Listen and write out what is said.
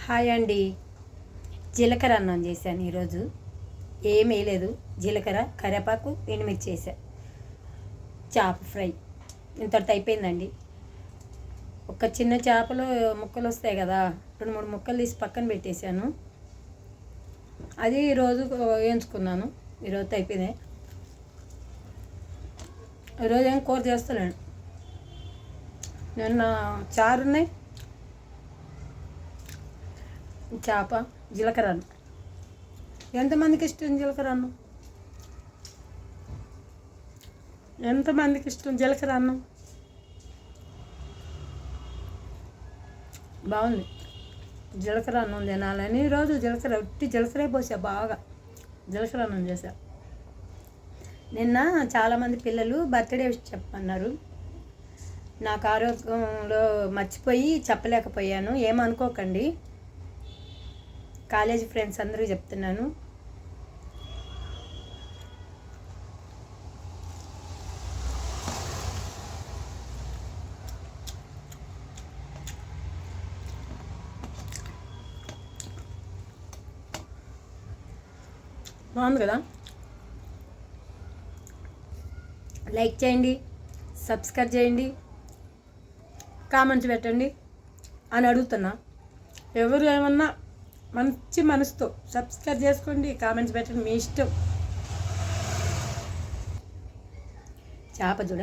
Hi అండి. జీలకర్ర అన్నం చేశాను ఈరోజు. ఏం వేయలేదు, జీలకర్ర, కరివేపాకు, ఎండుమిర్చి వేసా. చేప ఫ్రై ఇంతటితో అయిపోయిందండి. ఒక చిన్న చేపలో ముక్కలు వస్తాయి కదా, 2-3 ముక్కలు తీసి పక్కన పెట్టేశాను. అది ఈరోజు వేయించుకున్నాను. ఈరోజు అయిపోయింది. ఈరోజు ఏం కూర చేస్తలేను. నిన్న చారు ఉన్నాయి, చేప, జీలకర్ర అన్నం. ఎంతమందికి ఇష్టం జీలకర్ర అన్నం? ఎంతమందికి ఇష్టం జీలకర్ర అన్నం? బాగుంది. జీలకర్ర అన్నం తినాలని ఈరోజు జీలకర్ర పోసా, బాగా జీలకర్ర అన్నం చేశా. నిన్న చాలామంది పిల్లలు బర్త్డే చెప్పన్నారు. నాకు ఆరోగ్యంలో మర్చిపోయి చెప్పలేకపోయాను, ఏమనుకోకండి. కాలేజీ ఫ్రెండ్స్ అందరికీ చెప్తున్నాను. బాగుంది కదా. లైక్ చేయండి, సబ్స్క్రైబ్ చేయండి, కామెంట్స్ పెట్టండి అని అడుగుతున్నా. ఎవరు ఏమన్నా మంచి మనసుతో సబ్స్క్రైబ్ చేసుకోండి, కామెంట్స్ పెట్టండి, మీ ఇష్టం. చేప చూడ